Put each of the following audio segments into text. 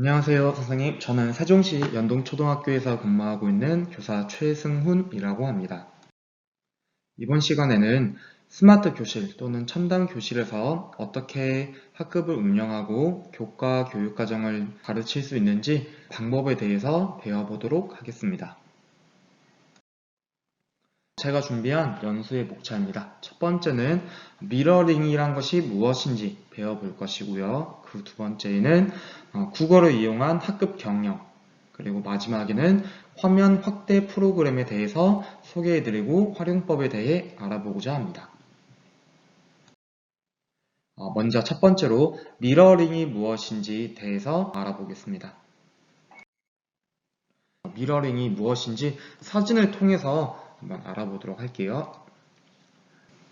안녕하세요, 선생님. 저는 세종시 연동초등학교에서 근무하고 있는 교사 최승훈이라고 합니다. 이번 시간에는 스마트 교실 또는 첨단 교실에서 어떻게 학급을 운영하고 교과 교육 과정을 가르칠 수 있는지 방법에 대해서 배워보도록 하겠습니다. 제가 준비한 연수의 목차입니다. 첫 번째는 미러링이란 것이 무엇인지 배워볼 것이고요. 그 두 번째는 국어를 이용한 학급 경영, 그리고 마지막에는 화면 확대 프로그램에 대해서 소개해드리고 활용법에 대해 알아보고자 합니다. 먼저 첫 번째로 미러링이 무엇인지 대해서 알아보겠습니다. 미러링이 무엇인지 사진을 통해서 한번 알아보도록 할게요.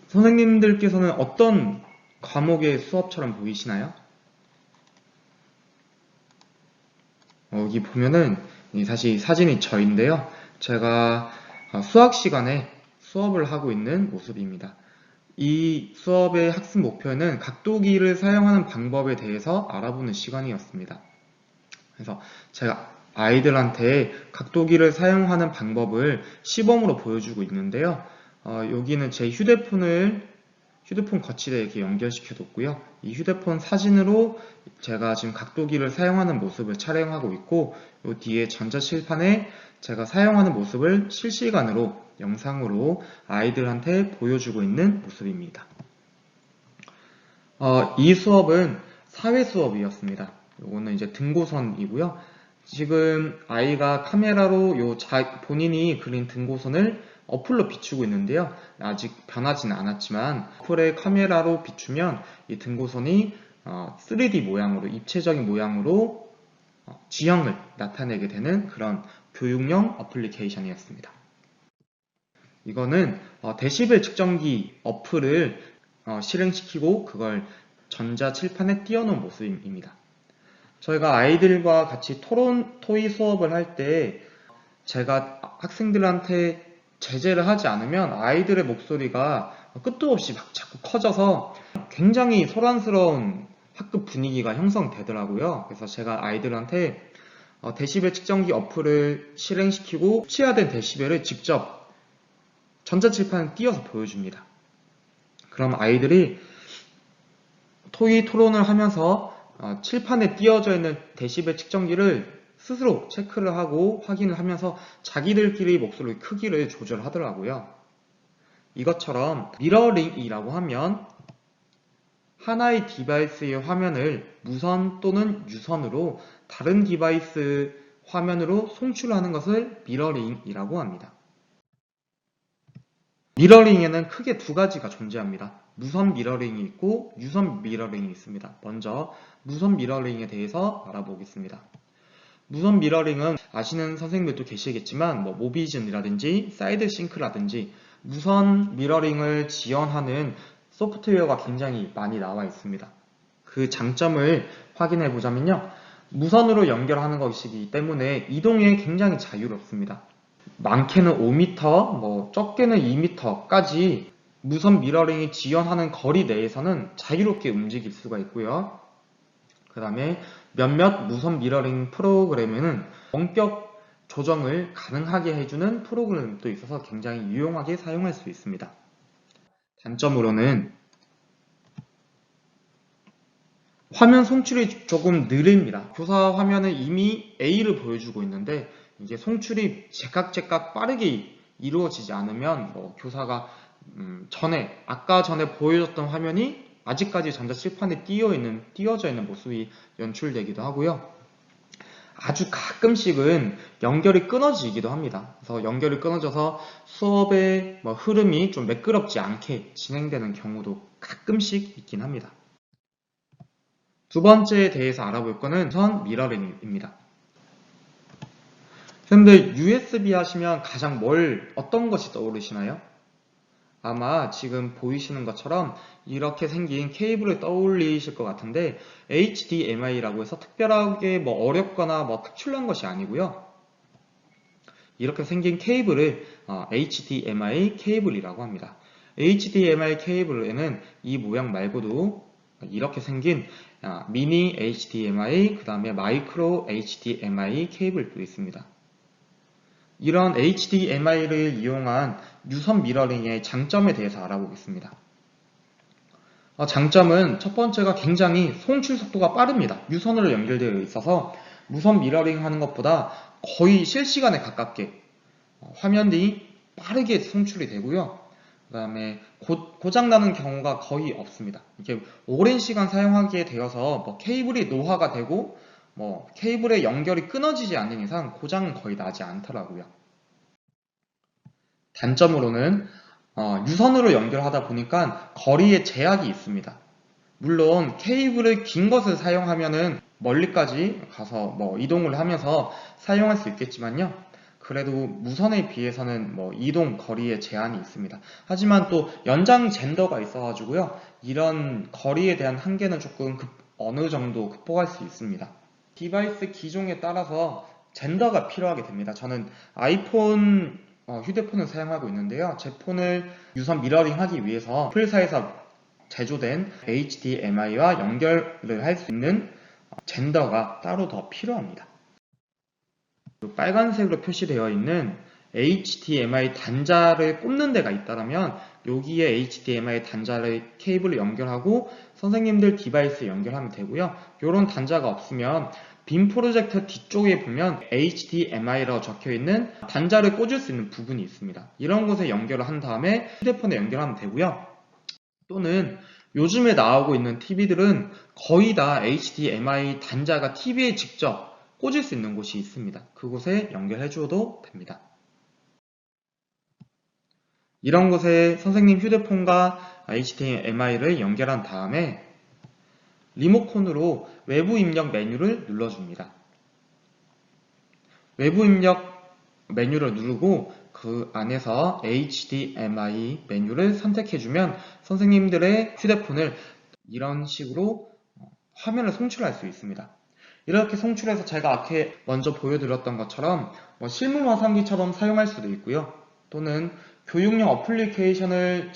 선생님들께서는 어떤 과목의 수업처럼 보이시나요? 여기 보면은 사실 사진이 저인데요. 제가 수학 시간에 수업을 하고 있는 모습입니다. 이 수업의 학습 목표는 각도기를 사용하는 방법에 대해서 알아보는 시간이었습니다. 그래서 제가 아이들한테 각도기를 사용하는 방법을 시범으로 보여주고 있는데요. 여기는 제 휴대폰 거치대에 이렇게 연결시켜 뒀고요. 이 휴대폰 사진으로 제가 지금 각도기를 사용하는 모습을 촬영하고 있고, 이 뒤에 전자칠판에 제가 사용하는 모습을 실시간으로 영상으로 아이들한테 보여주고 있는 모습입니다. 이 수업은 사회 수업이었습니다. 이거는 이제 등고선이고요. 지금 아이가 카메라로 본인이 그린 등고선을 어플로 비추고 있는데요. 아직 변하지는 않았지만 어플의 카메라로 비추면 이 등고선이 3D 모양으로, 입체적인 모양으로 지형을 나타내게 되는 그런 교육용 어플리케이션이었습니다. 이거는 데시벨 측정기 어플을 실행시키고 그걸 전자칠판에 띄워놓은 모습입니다. 저희가 아이들과 같이 토의 수업을 할 때 제가 학생들한테 제재를 하지 않으면 아이들의 목소리가 끝도 없이 막 자꾸 커져서 굉장히 소란스러운 학급 분위기가 형성되더라고요. 그래서 제가 아이들한테 데시벨 측정기 어플을 실행시키고 수치화된 데시벨을 직접 전자칠판에 띄워서 보여줍니다. 그럼 아이들이 토의 토론을 하면서 칠판에 띄어져 있는 데시벨 측정기를 스스로 체크를 하고 확인을 하면서 자기들끼리 목소리 크기를 조절하더라고요. 이것처럼 미러링이라고 하면 하나의 디바이스의 화면을 무선 또는 유선으로 다른 디바이스 화면으로 송출하는 것을 미러링이라고 합니다. 미러링에는 크게 두 가지가 존재합니다. 무선 미러링이 있고 유선 미러링이 있습니다. 먼저 무선 미러링에 대해서 알아보겠습니다. 무선 미러링은 아시는 선생님들도 계시겠지만 모비즌이라든지 사이드 싱크라든지 무선 미러링을 지원하는 소프트웨어가 굉장히 많이 나와 있습니다. 그 장점을 확인해 보자면요. 무선으로 연결하는 것이기 때문에 이동에 굉장히 자유롭습니다. 많게는 5m, 적게는 2m까지 무선 미러링이 지원하는 거리 내에서는 자유롭게 움직일 수가 있고요. 그 다음에 몇몇 무선 미러링 프로그램에는 원격 조정을 가능하게 해주는 프로그램도 있어서 굉장히 유용하게 사용할 수 있습니다. 단점으로는 화면 송출이 조금 느립니다. 교사 화면은 이미 A를 보여주고 있는데 이게 송출이 제깍제깍 빠르게 이루어지지 않으면 교사가 아까 전에 보여줬던 화면이 아직까지 전자칠판에 띄어져 있는 모습이 연출되기도 하고요. 아주 가끔씩은 연결이 끊어지기도 합니다. 그래서 연결이 끊어져서 수업의 흐름이 좀 매끄럽지 않게 진행되는 경우도 가끔씩 있긴 합니다. 두 번째에 대해서 알아볼 거는 무선 미러링입니다. 선생님들 USB 하시면 가장 어떤 것이 떠오르시나요? 아마 지금 보이시는 것처럼 이렇게 생긴 케이블을 떠올리실 것 같은데 HDMI라고 해서 특별하게 어렵거나 특출난 것이 아니고요. 이렇게 생긴 케이블을 HDMI 케이블이라고 합니다. HDMI 케이블에는 이 모양 말고도 이렇게 생긴 미니 HDMI, 그 다음에 마이크로 HDMI 케이블도 있습니다. 이런 HDMI를 이용한 유선 미러링의 장점에 대해서 알아보겠습니다. 장점은 첫 번째가 굉장히 송출 속도가 빠릅니다. 유선으로 연결되어 있어서 무선 미러링 하는 것보다 거의 실시간에 가깝게 화면이 빠르게 송출이 되고요. 그 다음에 고장나는 경우가 거의 없습니다. 이렇게 오랜 시간 사용하게 되어서 케이블이 노화가 되고 케이블의 연결이 끊어지지 않는 이상 고장은 거의 나지 않더라고요. 단점으로는 유선으로 연결하다 보니까 거리에 제약이 있습니다. 물론 케이블을 긴 것을 사용하면은 멀리까지 가서 이동을 하면서 사용할 수 있겠지만요. 그래도 무선에 비해서는 이동 거리에 제한이 있습니다. 하지만 또 연장 젠더가 있어가지고요. 이런 거리에 대한 한계는 조금 어느 정도 극복할 수 있습니다. 디바이스 기종에 따라서 젠더가 필요하게 됩니다. 저는 아이폰 휴대폰을 사용하고 있는데요. 제 폰을 유선 미러링 하기 위해서 애플사에서 제조된 HDMI와 연결을 할 수 있는 젠더가 따로 더 필요합니다. 빨간색으로 표시되어 있는 HDMI 단자를 꼽는 데가 있다면 여기에 HDMI 단자를 케이블을 연결하고 선생님들 디바이스에 연결하면 되고요. 이런 단자가 없으면 빔 프로젝터 뒤쪽에 보면 HDMI라고 적혀있는 단자를 꽂을 수 있는 부분이 있습니다. 이런 곳에 연결을 한 다음에 휴대폰에 연결하면 되고요. 또는 요즘에 나오고 있는 TV들은 거의 다 HDMI 단자가 TV에 직접 꽂을 수 있는 곳이 있습니다. 그곳에 연결해 줘도 됩니다. 이런 곳에 선생님 휴대폰과 HDMI를 연결한 다음에 리모컨으로 외부 입력 메뉴를 눌러줍니다. 외부 입력 메뉴를 누르고 그 안에서 HDMI 메뉴를 선택해주면 선생님들의 휴대폰을 이런 식으로 화면을 송출할 수 있습니다. 이렇게 송출해서 제가 아까 먼저 보여드렸던 것처럼 실물 화상기처럼 사용할 수도 있고요. 또는 교육용 어플리케이션을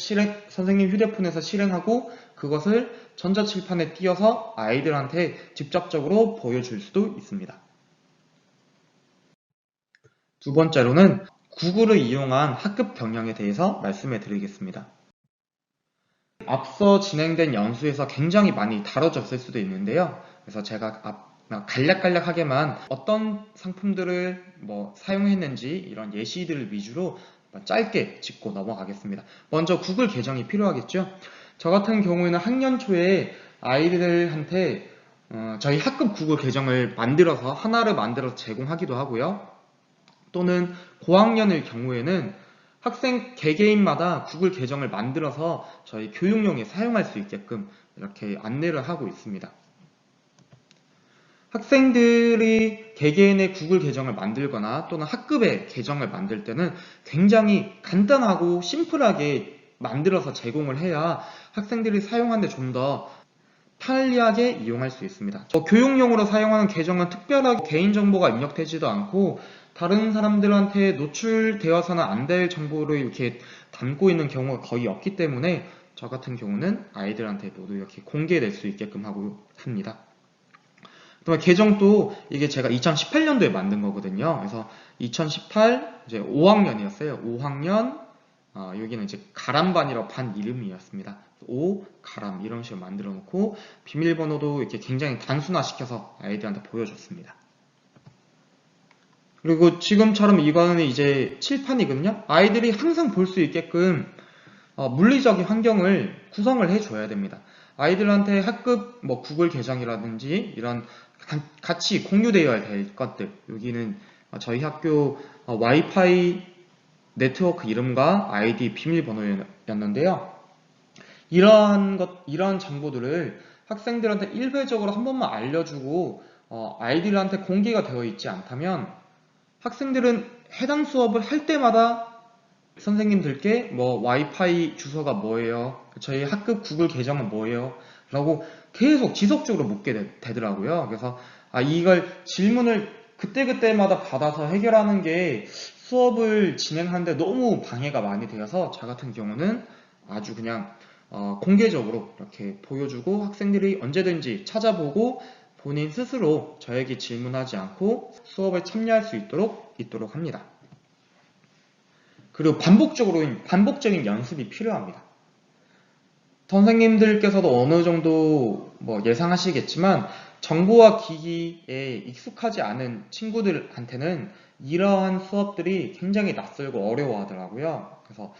선생님 휴대폰에서 실행하고 그것을 전자칠판에 띄워서 아이들한테 직접적으로 보여줄 수도 있습니다. 두 번째로는 구글을 이용한 학급 경영에 대해서 말씀해 드리겠습니다. 앞서 진행된 연수에서 굉장히 많이 다뤄졌을 수도 있는데요. 그래서 제가 간략간략하게만 어떤 상품들을 사용했는지 이런 예시들을 위주로 짧게 짚고 넘어가겠습니다. 먼저 구글 계정이 필요하겠죠. 저 같은 경우에는 학년 초에 아이들한테 저희 학급 구글 계정을 하나를 만들어서 제공하기도 하고요. 또는 고학년의 경우에는 학생 개개인마다 구글 계정을 만들어서 저희 교육용에 사용할 수 있게끔 이렇게 안내를 하고 있습니다. 학생들이 개개인의 구글 계정을 만들거나 또는 학급의 계정을 만들 때는 굉장히 간단하고 심플하게 만들어서 제공을 해야 학생들이 사용하는데 좀 더 편리하게 이용할 수 있습니다. 교육용으로 사용하는 계정은 특별하게 개인정보가 입력되지도 않고 다른 사람들한테 노출되어서는 안 될 정보를 이렇게 담고 있는 경우가 거의 없기 때문에 저 같은 경우는 아이들한테 모두 이렇게 공개될 수 있게끔 하고 합니다. 그다음에 계정도 이게 제가 2018년도에 만든 거거든요. 그래서 2018 이제 5학년이었어요. 5학년 여기는 이제 가람반이라고 반 이름이었습니다. 5 가람 이런 식으로 만들어 놓고 비밀번호도 이렇게 굉장히 단순화시켜서 아이들한테 보여줬습니다. 그리고 지금처럼 이거는 이제 칠판이거든요. 아이들이 항상 볼 수 있게끔 물리적인 환경을 구성을 해줘야 됩니다. 아이들한테 학급 구글 계정이라든지 이런 같이 공유되어야 될 것들, 여기는 저희 학교 와이파이 네트워크 이름과 아이디 비밀번호였는데요. 이런 정보들을 학생들한테 일괄적으로 한 번만 알려주고 아이들한테 공개가 되어 있지 않다면 학생들은 해당 수업을 할 때마다 선생님들께 와이파이 주소가 뭐예요? 저희 학급 구글 계정은 뭐예요? 라고 계속 지속적으로 묻게 되더라고요. 그래서 이걸 질문을 그때그때마다 받아서 해결하는 게 수업을 진행하는데 너무 방해가 많이 되어서 저 같은 경우는 아주 그냥 공개적으로 이렇게 보여주고 학생들이 언제든지 찾아보고 본인 스스로 저에게 질문하지 않고 수업에 참여할 수 있도록 합니다. 그리고 반복적인 연습이 필요합니다. 선생님들께서도 어느 정도 예상하시겠지만 정보와 기기에 익숙하지 않은 친구들한테는 이러한 수업들이 굉장히 낯설고 어려워하더라고요. 그래서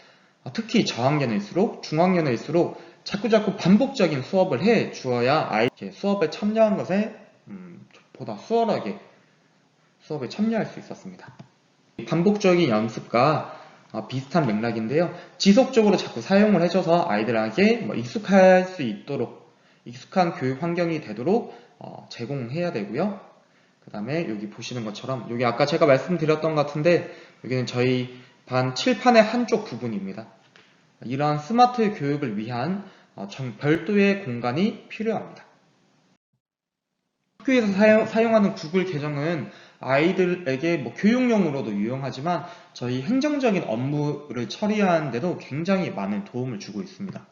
특히 저학년일수록 중학년일수록 자꾸자꾸 반복적인 수업을 해 주어야 아이들이 수업에 참여한 것에 보다 수월하게 수업에 참여할 수 있었습니다. 반복적인 연습과 비슷한 맥락인데요. 지속적으로 자꾸 사용을 해줘서 아이들에게 익숙할 수 있도록 익숙한 교육 환경이 되도록 제공해야 되고요. 그 다음에 여기 보시는 것처럼 여기 아까 제가 말씀드렸던 것 같은데 여기는 저희 반 칠판의 한쪽 부분입니다. 이러한 스마트 교육을 위한 별도의 공간이 필요합니다. 학교에서 사용하는 구글 계정은 아이들에게 교육용으로도 유용하지만 저희 행정적인 업무를 처리하는 데도 굉장히 많은 도움을 주고 있습니다.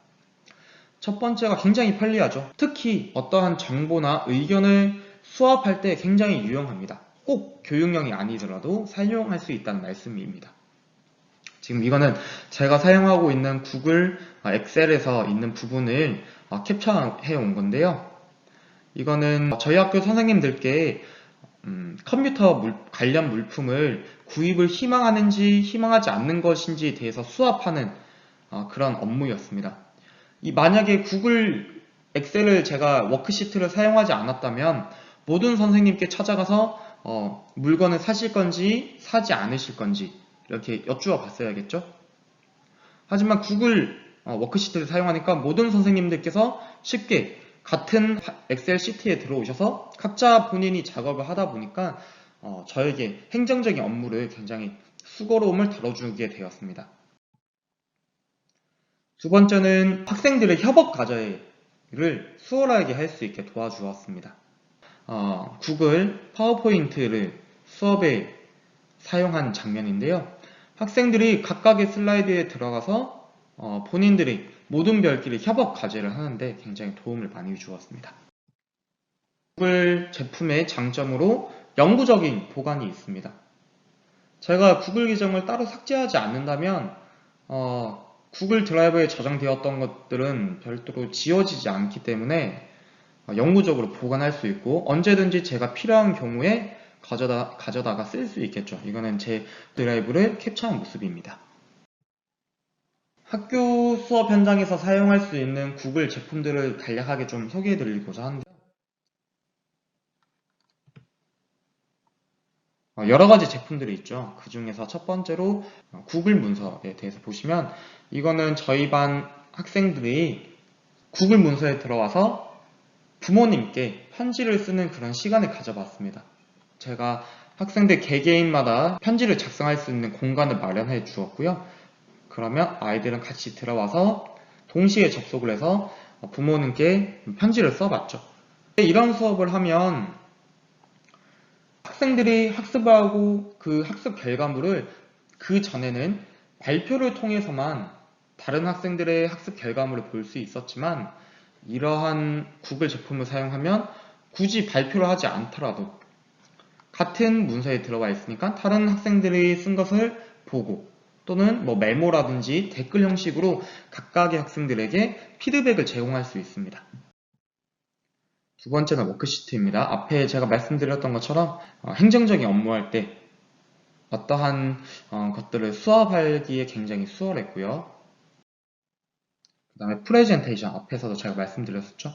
첫 번째가 굉장히 편리하죠. 특히 어떠한 정보나 의견을 수합할 때 굉장히 유용합니다. 꼭 교육용이 아니더라도 사용할 수 있다는 말씀입니다. 지금 이거는 제가 사용하고 있는 구글 엑셀에서 있는 부분을 캡처해 온 건데요. 이거는 저희 학교 선생님들께 컴퓨터 관련 물품을 구입을 희망하는지 희망하지 않는 것인지에 대해서 수합하는 그런 업무였습니다. 만약에 구글 엑셀을 제가 워크시트를 사용하지 않았다면 모든 선생님께 찾아가서 물건을 사실 건지 사지 않으실 건지 이렇게 여쭈어 봤어야겠죠? 하지만 구글 워크시트를 사용하니까 모든 선생님들께서 쉽게 같은 엑셀 시트에 들어오셔서 각자 본인이 작업을 하다 보니까 저에게 행정적인 업무를 굉장히 수고로움을 덜어주게 되었습니다. 두 번째는 학생들의 협업 과제를 수월하게 할 수 있게 도와주었습니다. 구글 파워포인트를 수업에 사용한 장면인데요. 학생들이 각각의 슬라이드에 들어가서 본인들이 모든 별끼리 협업 과제를 하는데 굉장히 도움을 많이 주었습니다. 구글 제품의 장점으로 영구적인 보관이 있습니다. 제가 구글 계정을 따로 삭제하지 않는다면 구글 드라이브에 저장되었던 것들은 별도로 지워지지 않기 때문에 영구적으로 보관할 수 있고 언제든지 제가 필요한 경우에 가져다가 쓸 수 있겠죠. 이거는 제 드라이브를 캡처한 모습입니다. 학교 수업 현장에서 사용할 수 있는 구글 제품들을 간략하게 좀 소개해 드리고자 하는데요. 여러 가지 제품들이 있죠. 그 중에서 첫 번째로 구글 문서에 대해서 보시면 이거는 저희 반 학생들이 구글 문서에 들어와서 부모님께 편지를 쓰는 그런 시간을 가져봤습니다. 제가 학생들 개개인마다 편지를 작성할 수 있는 공간을 마련해 주었고요. 그러면 아이들은 같이 들어와서 동시에 접속을 해서 부모님께 편지를 써봤죠. 이런 수업을 하면 학생들이 학습을 하고 그 학습 결과물을 그 전에는 발표를 통해서만 다른 학생들의 학습 결과물을 볼 수 있었지만 이러한 구글 제품을 사용하면 굳이 발표를 하지 않더라도 같은 문서에 들어와 있으니까 다른 학생들이 쓴 것을 보고 또는 메모라든지 댓글 형식으로 각각의 학생들에게 피드백을 제공할 수 있습니다. 두 번째는 워크시트입니다. 앞에 제가 말씀드렸던 것처럼 행정적인 업무할 때 어떠한 것들을 수업하기에 굉장히 수월했고요. 그 다음에 프레젠테이션 앞에서도 제가 말씀드렸었죠.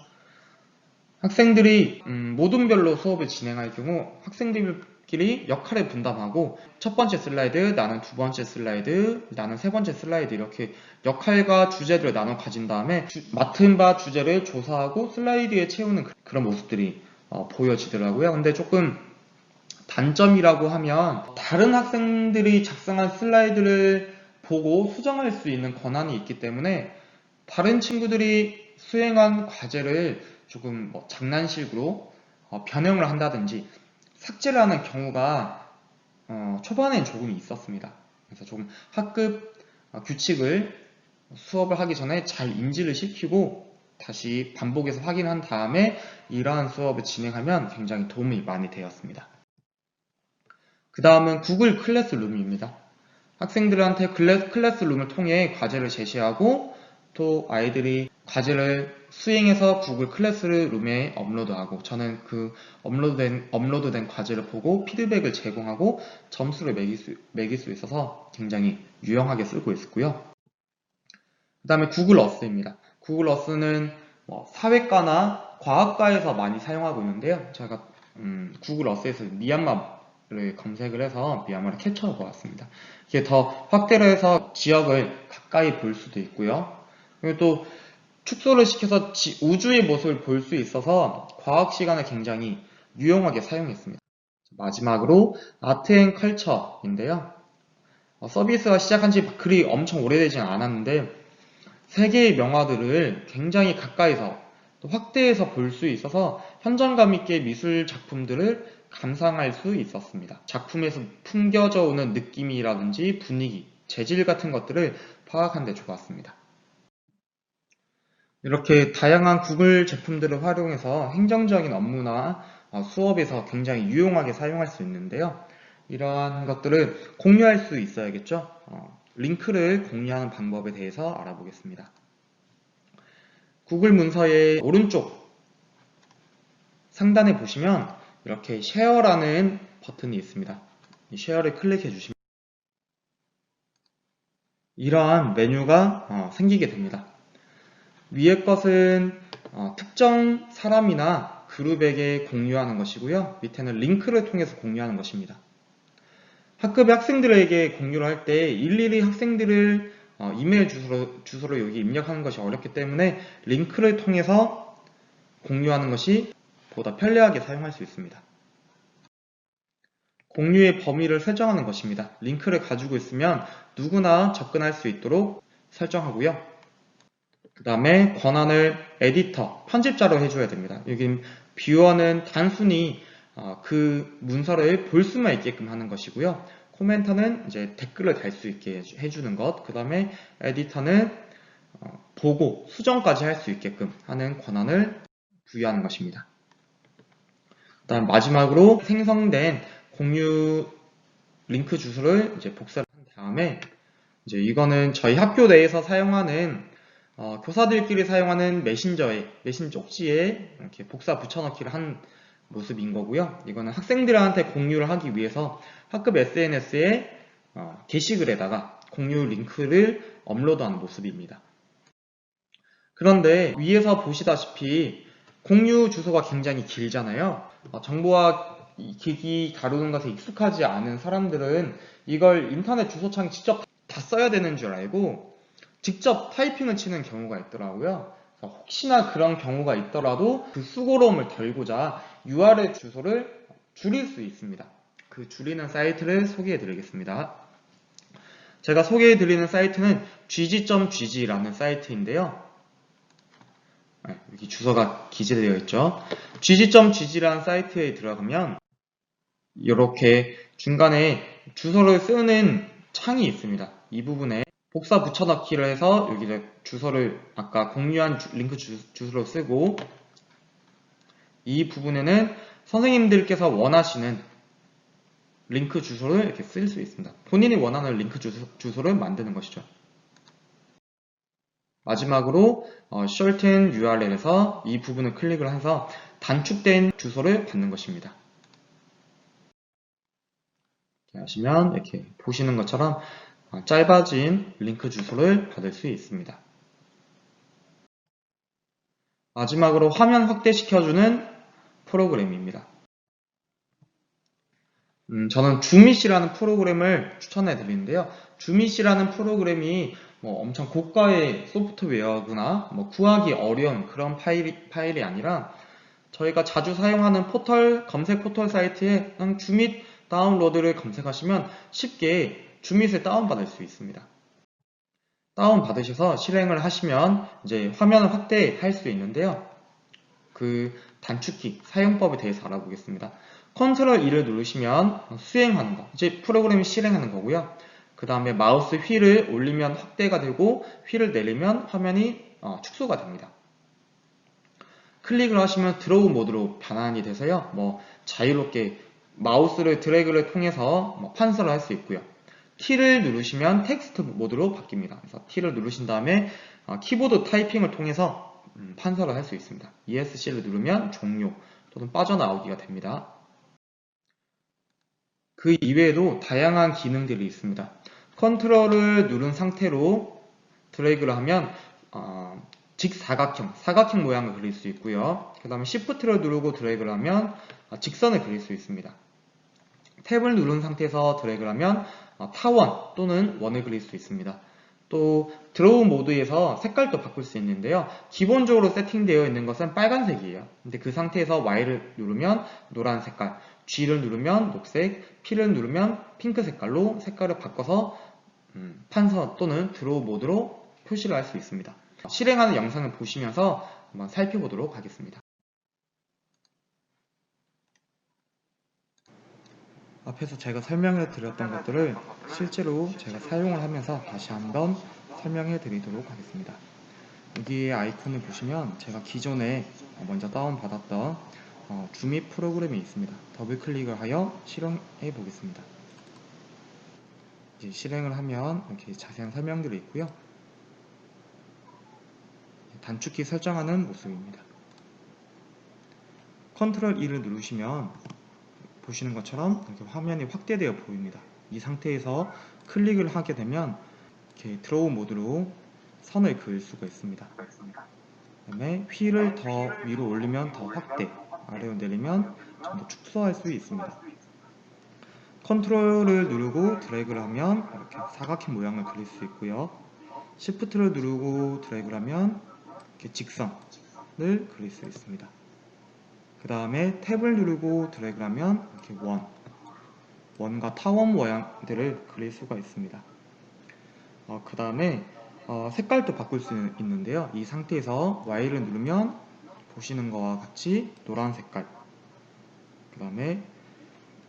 학생들이 모둠별로 수업을 진행할 경우 학생들끼리 역할을 분담하고 첫 번째 슬라이드, 나는 두 번째 슬라이드, 나는 세 번째 슬라이드 이렇게 역할과 주제들을 나눠 가진 다음에 맡은 바 주제를 조사하고 슬라이드에 채우는 그런 모습들이 보여지더라고요. 근데 조금 단점이라고 하면 다른 학생들이 작성한 슬라이드를 보고 수정할 수 있는 권한이 있기 때문에 다른 친구들이 수행한 과제를 조금 장난식으로 변형을 한다든지 삭제를 하는 경우가 초반엔 조금 있었습니다. 그래서 조금 학급 규칙을 수업을 하기 전에 잘 인지를 시키고 다시 반복해서 확인한 다음에 이러한 수업을 진행하면 굉장히 도움이 많이 되었습니다. 그 다음은 구글 클래스룸입니다. 학생들한테 클래스룸을 통해 과제를 제시하고 또 아이들이 과제를 수행해서 구글 클래스룸에 업로드하고 저는 그 업로드된 과제를 보고 피드백을 제공하고 점수를 매길 수 있어서 굉장히 유용하게 쓰고 있고요. 그 다음에 구글 어스입니다. 구글 어스는 사회과나 과학과에서 많이 사용하고 있는데요. 제가 구글 어스에서 미얀마를 검색을 해서 미얀마를 캡처해 보았습니다. 이게 더 확대를 해서 지역을 가까이 볼 수도 있고요. 그리고 또 축소를 시켜서 우주의 모습을 볼 수 있어서 과학 시간에 굉장히 유용하게 사용했습니다. 마지막으로 아트 앤 컬처인데요. 서비스가 시작한 지 그리 엄청 오래되지는 않았는데 세계의 명화들을 굉장히 가까이서 또 확대해서 볼 수 있어서 현장감 있게 미술 작품들을 감상할 수 있었습니다. 작품에서 풍겨져 오는 느낌이라든지 분위기, 재질 같은 것들을 파악하는 데 좋았습니다. 이렇게 다양한 구글 제품들을 활용해서 행정적인 업무나 수업에서 굉장히 유용하게 사용할 수 있는데요. 이러한 것들을 공유할 수 있어야겠죠. 링크를 공유하는 방법에 대해서 알아보겠습니다. 구글 문서의 오른쪽 상단에 보시면 이렇게 쉐어라는 버튼이 있습니다. 이 쉐어를 클릭해 주시면 이러한 메뉴가 생기게 됩니다. 위에 것은 특정 사람이나 그룹에게 공유하는 것이고요. 밑에는 링크를 통해서 공유하는 것입니다. 학급의 학생들에게 공유를 할 때 일일이 학생들을 이메일 주소로 여기 입력하는 것이 어렵기 때문에 링크를 통해서 공유하는 것이 보다 편리하게 사용할 수 있습니다. 공유의 범위를 설정하는 것입니다. 링크를 가지고 있으면 누구나 접근할 수 있도록 설정하고요. 그 다음에 권한을 에디터, 편집자로 해줘야 됩니다. 여기 뷰어는 단순히 그 문서를 볼 수만 있게끔 하는 것이고요. 코멘터는 이제 댓글을 달 수 있게 해주는 것. 그 다음에 에디터는 보고 수정까지 할 수 있게끔 하는 권한을 부여하는 것입니다. 그 다음 마지막으로 생성된 공유 링크 주소를 이제 복사를 한 다음에 이제 이거는 저희 학교 내에서 사용하는 교사들끼리 사용하는 메신 쪽지에 이렇게 복사 붙여넣기를 한 모습인 거고요. 이거는 학생들한테 공유를 하기 위해서 학급 SNS에 게시글에다가 공유 링크를 업로드하는 모습입니다. 그런데 위에서 보시다시피 공유 주소가 굉장히 길잖아요. 정보와 기기 다루는 것에 익숙하지 않은 사람들은 이걸 인터넷 주소창에 직접 다 써야 되는 줄 알고 직접 타이핑을 치는 경우가 있더라고요. 혹시나 그런 경우가 있더라도 그 수고로움을 덜고자 URL 주소를 줄일 수 있습니다. 그 줄이는 사이트를 소개해 드리겠습니다. 제가 소개해 드리는 사이트는 gg.gg라는 사이트인데요. 여기 주소가 기재되어 있죠. gg.gg라는 사이트에 들어가면 이렇게 중간에 주소를 쓰는 창이 있습니다. 이 부분에 복사 붙여넣기를 해서 여기 주소를 아까 공유한 링크 주소로 쓰고 이 부분에는 선생님들께서 원하시는 링크 주소를 이렇게 쓸 수 있습니다. 본인이 원하는 링크 주소를 만드는 것이죠. 마지막으로 shorten URL에서 이 부분을 클릭을 해서 단축된 주소를 받는 것입니다. 이렇게 하시면 이렇게 보시는 것처럼 짧아진 링크 주소를 받을 수 있습니다. 마지막으로 화면 확대시켜주는 프로그램입니다. 저는 주밋이라는 프로그램을 추천해 드리는데요. 주밋이라는 프로그램이 엄청 고가의 소프트웨어구나 구하기 어려운 그런 파일이 아니라 저희가 자주 사용하는 검색 포털 사이트에 그냥 주밋 다운로드를 검색하시면 쉽게 주밋을 다운받을 수 있습니다. 다운받으셔서 실행을 하시면 이제 화면을 확대할 수 있는데요. 그 단축키, 사용법에 대해서 알아보겠습니다. 컨트롤 2를 누르시면 수행하는 거, 이제 프로그램이 실행하는 거고요. 그 그 다음에 마우스 휠을 올리면 확대가 되고 휠을 내리면 화면이 축소가 됩니다. 클릭을 하시면 드로우 모드로 변환이 돼서요. 자유롭게 마우스를 드래그를 통해서 판서를 할 수 있고요. T를 누르시면 텍스트 모드로 바뀝니다. 그래서 T를 누르신 다음에 키보드 타이핑을 통해서 판서를 할 수 있습니다. ESC를 누르면 종료 또는 빠져나오기가 됩니다. 그 이외에도 다양한 기능들이 있습니다. 컨트롤을 누른 상태로 드래그를 하면 사각형 모양을 그릴 수 있고요. 그 다음에 Shift를 누르고 드래그를 하면 직선을 그릴 수 있습니다. 탭을 누른 상태에서 드래그를 하면 타원 또는 원을 그릴 수 있습니다. 또 드로우 모드에서 색깔도 바꿀 수 있는데요. 기본적으로 세팅되어 있는 것은 빨간색이에요. 근데 그 상태에서 Y를 누르면 노란 색깔, G를 누르면 녹색, P를 누르면 핑크 색깔로 색깔을 바꿔서 판서 또는 드로우 모드로 표시를 할 수 있습니다. 실행하는 영상을 보시면서 한번 살펴보도록 하겠습니다. 앞에서 제가 설명해 드렸던 것들을 실제로 제가 사용을 하면서 다시 한번 설명해 드리도록 하겠습니다. 여기에 아이콘을 보시면 제가 기존에 먼저 다운받았던 줌입 프로그램이 있습니다. 더블 클릭을 하여 실행해 보겠습니다. 이제 실행을 하면 이렇게 자세한 설명들이 있고요. 단축키 설정하는 모습입니다. 컨트롤 E를 누르시면 보시는 것처럼 이렇게 화면이 확대되어 보입니다. 이 상태에서 클릭을 하게 되면 이렇게 드로우 모드로 선을 그을 수가 있습니다. 그 다음에 휠을 더 위로 올리면 더 확대, 아래로 내리면 좀 더 축소할 수 있습니다. 컨트롤을 누르고 드래그를 하면 이렇게 사각형 모양을 그릴 수 있고요. Shift를 누르고 드래그를 하면 이렇게 직선을 그릴 수 있습니다. 그 다음에 탭을 누르고 드래그를 하면 이렇게 원과 타원 모양들을 그릴 수가 있습니다. 그 다음에 색깔도 바꿀 수 있는데요. 이 상태에서 Y를 누르면 보시는 것과 같이 노란 색깔, 그 다음에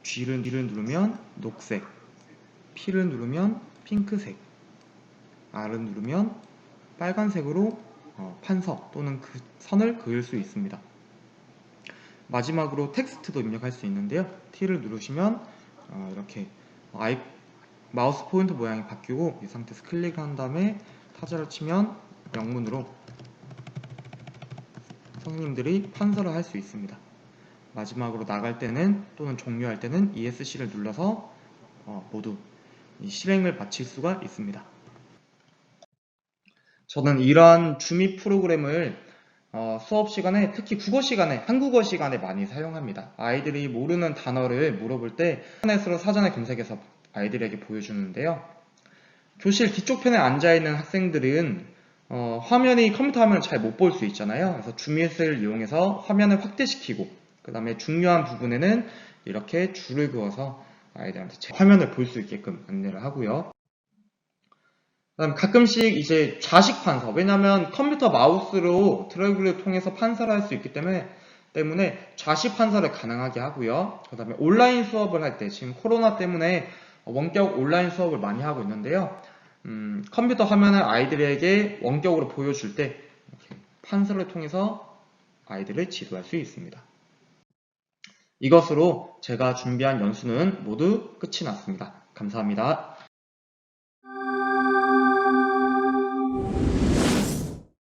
G를 누르면 녹색, P를 누르면 핑크색, R을 누르면 빨간색으로 판서 또는 그 선을 그을 수 있습니다. 마지막으로 텍스트도 입력할 수 있는데요. T를 누르시면 이렇게 마우스 포인터 모양이 바뀌고 이 상태에서 클릭을 한 다음에 타자를 치면 영문으로 선생님들이 판서를 할 수 있습니다. 마지막으로 나갈 때는 또는 종료할 때는 ESC를 눌러서 모두 실행을 마칠 수가 있습니다. 저는 이러한 줌입 프로그램을 수업 시간에, 특히 국어 시간에, 한국어 시간에 많이 사용합니다. 아이들이 모르는 단어를 물어볼 때 인터넷으로 사전에 검색해서 아이들에게 보여주는데요. 교실 뒤쪽 편에 앉아있는 학생들은 컴퓨터 화면을 잘 못 볼 수 있잖아요. 그래서 줌밋을 이용해서 화면을 확대시키고 그 다음에 중요한 부분에는 이렇게 줄을 그어서 아이들한테 화면을 볼 수 있게끔 안내를 하고요. 그다음 가끔씩 이제 좌식 판서, 왜냐하면 컴퓨터 마우스로 드래그를 통해서 판서를 할 수 있기 때문에 좌식 판서를 가능하게 하고요. 그 다음에 온라인 수업을 할 때, 지금 코로나 때문에 원격 온라인 수업을 많이 하고 있는데요. 컴퓨터 화면을 아이들에게 원격으로 보여줄 때 이렇게 판서를 통해서 아이들을 지도할 수 있습니다. 이것으로 제가 준비한 연수는 모두 끝이 났습니다. 감사합니다.